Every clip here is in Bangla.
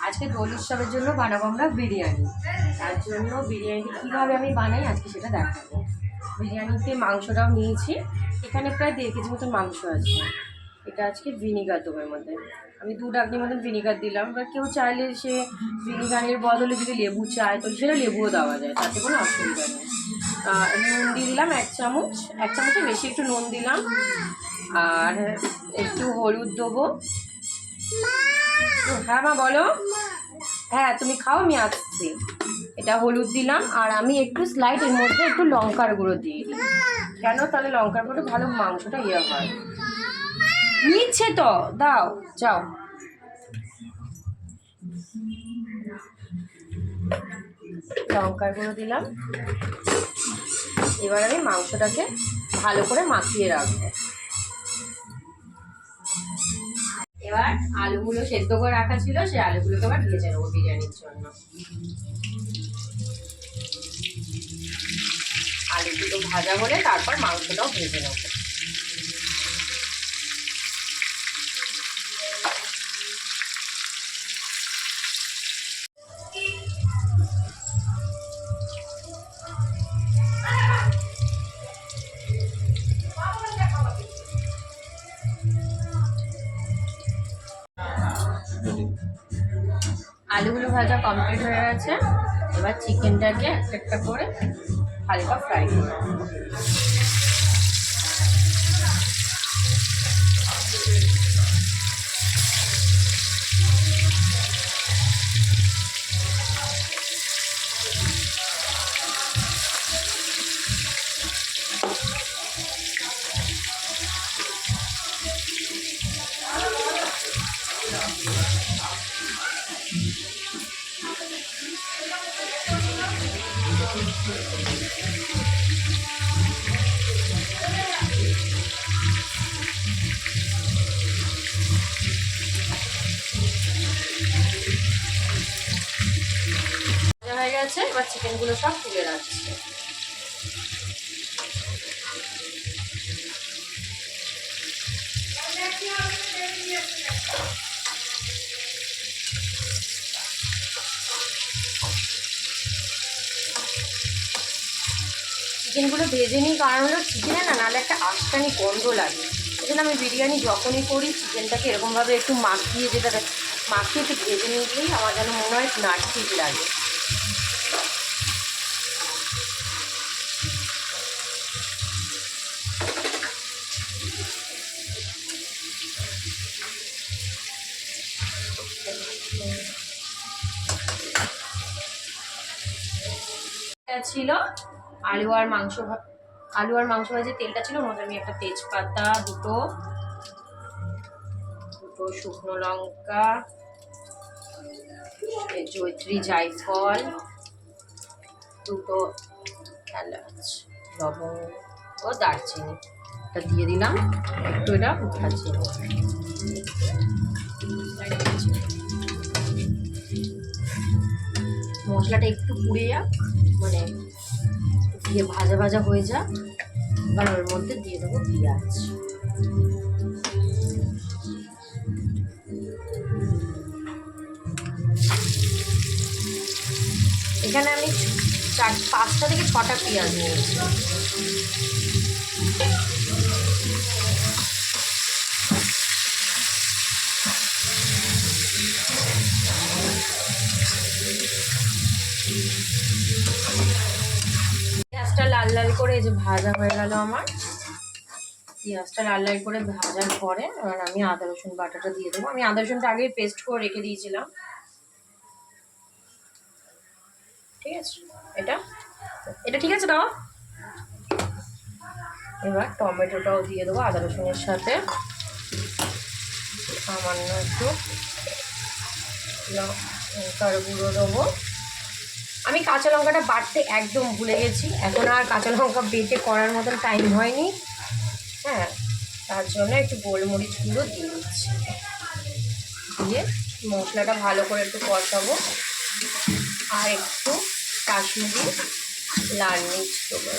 আজকে দোল উৎসবের জন্য বানাবো আমরা বিরিয়ানি। তার জন্য বিরিয়ানি কীভাবে আমি বানাই আজকে সেটা দেখাবো। বিরিয়ানিতে মাংসটাও নিয়েছি, এখানে প্রায় 1.5 কেজি মতন মাংস আছে। এটা আজকে ভিনিগার দেবো এর মধ্যে। আমি 2 ডাকনি মতন ভিনিগার দিলাম। এবার কেউ চাইলে সে ভিনিগারের বদলে যদি লেবু চায় তো সেটা লেবুও দেওয়া যায়, তাতে কোনো অসুবিধা নেই। নুন দিয়ে দিলাম 1 চামচ, 1 চামচের বেশি একটু নুন দিলাম। আর একটু হলুদ দেবো। হ্যাঁ মা বলো। হ্যাঁ তুমি খাও, আমি আসছি। এটা হলুদ দিলাম, আর আমি একটু স্লাইড এর মধ্যে একটু লঙ্কার গুঁড়ো দিয়ে দিই। কেন? তাহলে লঙ্কার গুঁড়ো ভালো মাংসটা হয়। নিচ্ছে তো দাও, যাও। লঙ্কার গুঁড়ো দিলাম। এবার আমি মাংসটাকে ভালো করে মাখিয়ে রাখবো। এবার আলুগুলো সেদ্ধ করে রাখা ছিল, সেই আলুগুলোকে আবার ভেজে নেবো বিরিয়ানির জন্য। আলুগুলো ভাজা হলে তারপর মাংসটাও ভেজে নেবো। আলুগুলো ভাজা কমপ্লিট হয়ে গেছে। এবার চিকেনটাকে একটা একটা করে হালকা ফ্রাই করে নেবো। হয়ে গেছে, এবার চিকেনগুলো সব তুলে রাখছি। চিকেনগুলো ভেজে নিই, কারণ হলো চিকেনে না নাহলে একটা আঁশটানি গন্ধ লাগে। এই জন্য আমি বিরিয়ানি যখনই করি চিকেনটাকে এরকমভাবে একটু মাখিয়ে মাখিয়ে একটু ভেজে নিলেই আমার যেন মনে হয় না ঠিক লাগে। ছিল আলু আর মাংস ভাজে তেলটা ছিল, ওর মধ্যে আমি একটা তেজপাতা, দুটো শুকনো লঙ্কা, জয়িত্রী, জায়ফল, দুটো এলাচ, লবঙ্গ ও দারচিনি এটা দিয়ে দিলাম। একটু এটা ভাজিয়ে নেব। মশলাটা একটু পুড়ে যাক, মানে দিয়ে ভাজা ভাজা হয়ে যাক। এবার ওর মধ্যে দিয়ে দেবো পেঁয়াজ। এখানে আমি 5টা থেকে 6টা পেঁয়াজ নিয়েছি। পেঁয়াজটা লাল লাল করে এই যে ভাজা হয়ে গেল আমার। পেঁয়াজটা লাল লাল করে ভাজার পরে এবার আমি আদা রসুন বাটাটা দিয়ে দেবো। আমি আদা রসুনটা আগে পেস্ট করে রেখে দিয়েছিলাম। ঠিক আছে, এটা ঠিক আছে দাও। এবার টমেটোটাও দিয়ে দেবো আদা রসুনের সাথে। সামান্য একটু লঙ্কার গুঁড়ো দেবো। আমি কাঁচা লঙ্কাটা বাটতে একদম ভুলে গেছি, এখন আর কাঁচা লঙ্কা বেটে করার মতন টাইম হয়নি। হ্যাঁ, তার জন্য একটু গোলমরিচ গুঁড়ো দিয়ে দিচ্ছি। দিয়ে মশলাটা ভালো করে একটু কষাবো। আর একটু কাশ্মীরি লাল মির্চ দেবো,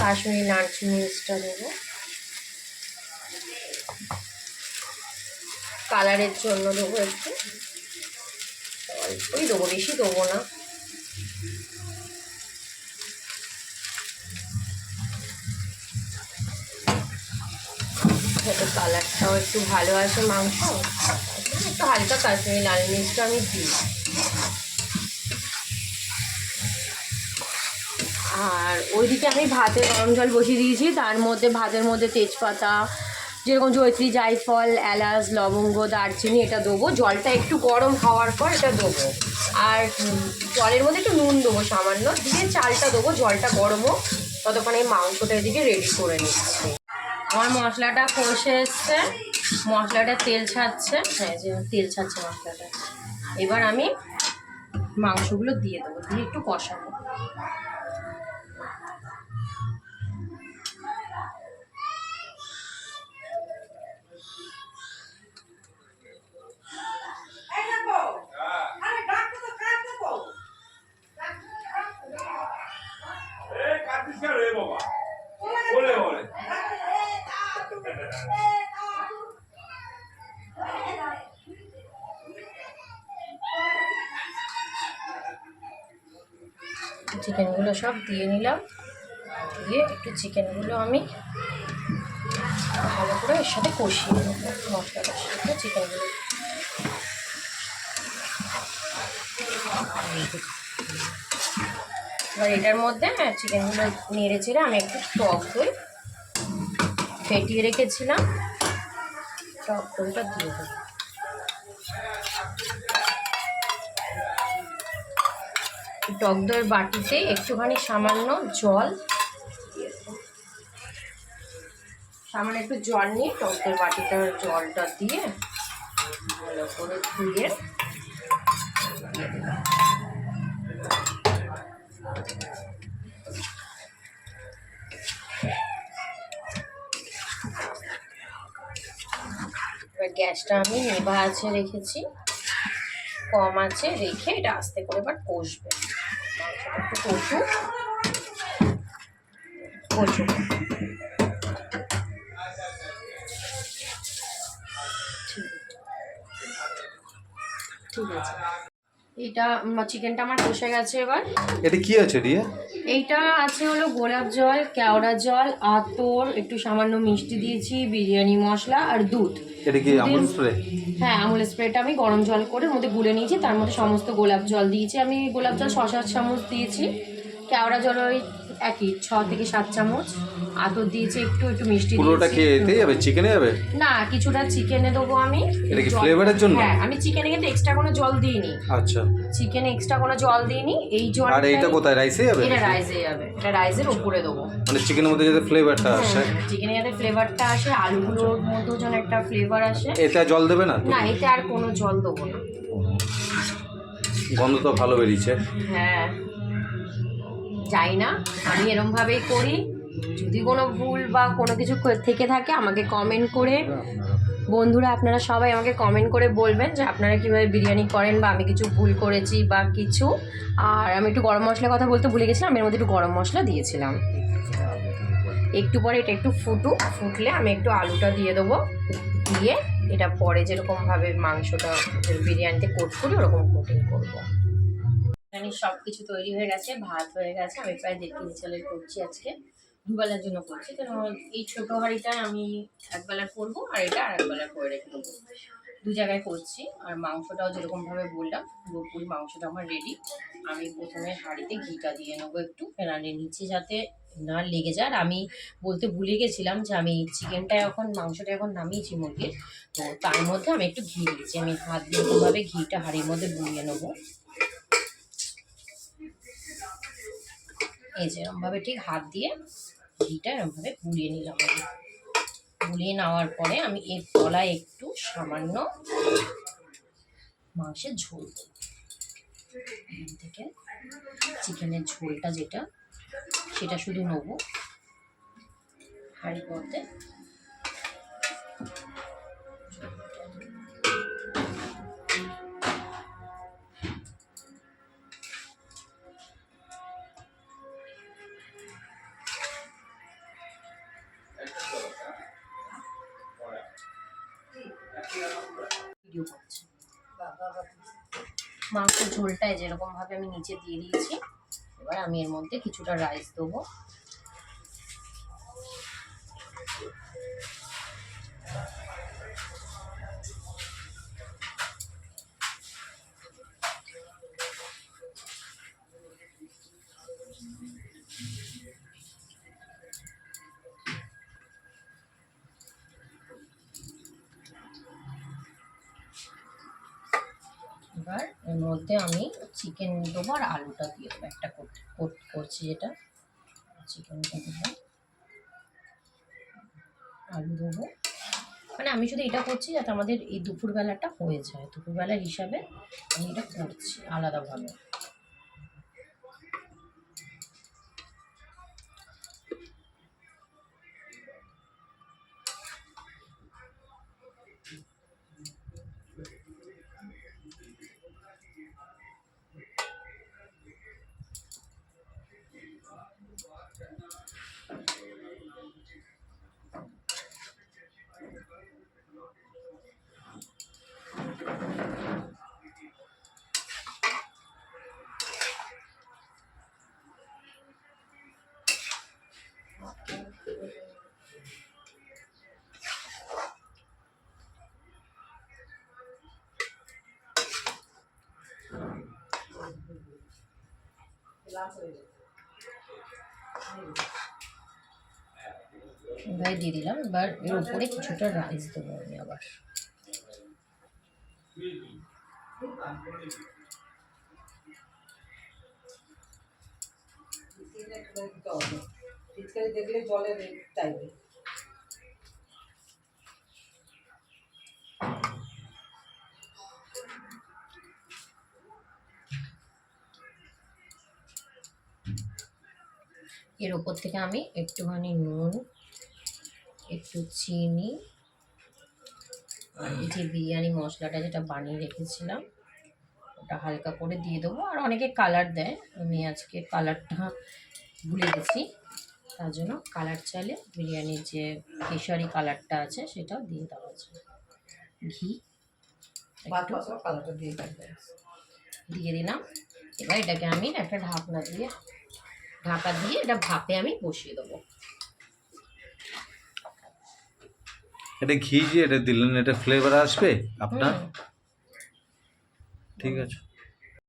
কাশ্মীরি লাল মির্চটা দেবো। কালারের জন্য দেবো একটু, অল্পই দেবো, বেশি দেবো না। যাতে কালারটাও একটু ভালো আসে মাংস, একটু হালকা কাশ্মীরি লাল মির্চটা আমি দিই। আর ওইদিকে আমি ভাতে গরম জল বসিয়ে দিয়েছি, তার মধ্যে ভাতের মধ্যে তেজপাতা, যেরকম জয়িত্রী, জায়ফল, এলাচ, লবঙ্গ, দারচিনি এটা দেবো। জলটা একটু গরম হওয়ার পর এটা দেবো। আর জলের মধ্যে একটু নুন দেবো সামান্য, দিয়ে চালটা দেবো। জলটা গরম হোক, ততক্ষণ এই মাংসটা এদিকে রেডি করে নিচ্ছি। আমার মশলাটা কষে এসছে, মশলাটা তেল ছাড়ছে, হ্যাঁ যে তেল ছাড়ছে মশলাটা। এবার আমি মাংসগুলো দিয়ে দেবো, দিয়ে একটু কষাবো। চিকেনগুলো সব দিয়ে নিলাম, দিয়ে একটু চিকেনগুলো আমি ভালো করে এর সাথে কষিয়ে নেবো, মশলাটার সাথে চিকেনগুলো। এবার এটার মধ্যে চিকেনগুলো নেড়ে চেড়ে আমি একটু টক দই ফেটিয়ে রেখেছিলাম, টক দইটা দিয়ে দেবো। টক দইয়ের বাটিতে একটুখানি সামান্য জল, সামান্য একটু জল নিয়ে টক দইয়ের বাটিটার জলটা দিয়ে ভালো করে ধুয়ে দিয়ে দিলাম। এবার গ্যাসটা আমি নেভা আছে রেখেছি, কম আছে রেখে এটা আস্তে করে এবার কষবে। একটু কষুক কষুক। ঠিক আছে, এটা চিকেনটা আমার কষে গেছে। এবার এটা কি আছে রিয়া? এইটা আছে হলো গোলাপ জল, কেওড়া জল, আতর, একটু সামান্য মিষ্টি দিয়েছি, বিরিয়ানি মশলা আর দুধ। এটা কি আমুল স্প্রে? হ্যাঁ, আমুল স্প্রেটা আমি গরম জল করে মধ্যে গুলে নিয়েছি, তার মধ্যে সমস্ত গোলাপ জল দিয়েছি। আমি গোলাপ জল 6-7 চামচ দিয়েছি, কেওড়া জল ওই একই 6 থেকে 7 চামচ, আতর দিয়েছি একটু, একটু মিষ্টি দিয়েছি। পুরোটা কি এতে যাবে, চিকেনে যাবে? না, কিছুটা চিকেনে দেবো আমি। এটা কি ফ্লেভারের জন্য? হ্যাঁ, আমি চিকেনে কিন্তু এক্সট্রা কোনো জল দিইনি। আচ্ছা, চিকেনে এক্সট্রা কোনো জল দিইনি। এই জল। আর এইটা কোথায়, রাইসে যাবে? এটা রাইসে যাবে, এটা রাইসের উপরে দেবো, মানে চিকেনের মধ্যে যাতে ফ্লেভারটা আসে। চিকেনে যাতে ফ্লেভারটা আসে, আলুগুলোর মধ্যেও যেন একটা ফ্লেভার আসে। এটা জল দেবে না? না, এতে আর কোনো জল দেবো না। গন্ধ তো ভালো বেরিয়েছে। হ্যাঁ, যাই না, আমি এরমভাবেই করি। যদি কোনো ভুল বা কোনো কিছু থেকে থাকে আমাকে কমেন্ট করে, বন্ধুরা আপনারা সবাই আমাকে কমেন্ট করে বলবেন যে আপনারা কীভাবে বিরিয়ানি করেন, বা আমি কিছু ভুল করেছি বা কিছু। আর আমি একটু গরম মশলার কথা বলতে ভুলে গেছিলাম, এর মধ্যে একটু গরম মশলা দিয়েছিলাম। একটু পরে এটা একটু ফুটলে আমি একটু আলুটা দিয়ে দেবো, দিয়ে এটা পরে যেরকমভাবে মাংসটা বিরিয়ানিতে কোট করি ওরকম কোটিং করবো। বিরিয়ানির সব কিছু তৈরি হয়ে গেছে, ভাত হয়ে গেছে। আমি প্রায় 1.5 কেজি চালের করছি আজকে, দুবেলার জন্য করছি। কারণ এই ছোটো হাঁড়িটায় আমি একবেলা করবো, আর এটা আর একবেলা করে রেখে দেবো, 2 জায়গায় করছি। আর মাংসটাও যেরকমভাবে বললাম পুরোপুরি মাংসটা আমার রেডি। আমি প্রথমে হাঁড়িতে ঘিটা দিয়ে নেবো একটু, ফেনানের নিচে যাতে না লেগে যায়। আর আমি বলতে ভুলে গেছিলাম যে আমি চিকেনটা এখন, মাংসটা এখন নামিয়েছি মুরগির, তো তার মধ্যে আমি একটু ঘি দিয়েছি। আমি হাত দিয়ে এরকমভাবে ঘিটা হাঁড়ির মধ্যে বুলিয়ে নেবো, এই যে এরকমভাবে ঠিক হাত দিয়ে ঘিটা এরকমভাবে বুলিয়ে নিলাম। বুলিয়ে নেওয়ার পরে আমি এর তলায় একটু সামান্য মাংসের ঝোল দেবো। এখান থেকে চিকেনের ঝোলটা যেটা, সেটা শুধু নেবো হাঁড়ির মধ্যে। ভিডিও করছে। মাংসের ঝোলটায় যেরকম ভাবে আমি নিচে দিয়ে দিয়েছি, এবার আমি এর মধ্যে কিছুটা রাইস দেবো। এবার এর মধ্যে আমি চিকেন দেবো আর আলুটা দিয়ে দেবো, একটা করছি যেটা, চিকেনটা দেবো, আলু দেবো। মানে আমি শুধু এটা করছি যাতে আমাদের এই দুপুরবেলাটা হয়ে যায়, দুপুরবেলার হিসাবে আমি এটা করছি আলাদাভাবে। এবার দিয়ে দিলাম, এবার এর উপরে কিছুটা রাইস দেবো আমি আবার। দেখলে জলে চাইবে। এর উপর থেকে আমি একটুখানি নুন, একটু চিনি, আর এই যে বিরিয়ানি মশলাটা যেটা বানিয়ে রেখেছিলাম ওটা হালকা করে দিয়ে দেবো। আর অনেকে কালার দেয়, আমি আজকে কালারটা ভুলে গেছি, তার জন্য কালার চাইলে বিরিয়ানির যে কেশরি কালারটা আছে সেটা দিয়ে দেওয়া আছে। ঘি একটু কালারটা দিয়ে দিয়ে দিলাম। এবার এটাকে আমি একটা ঢাকা দিয়ে এটা ভাপে আমি বসিয়ে দেবো। এটা ঘি যে এটা দিলেন, এটা ফ্লেভার আসবে আপনার? ঠিক আছে।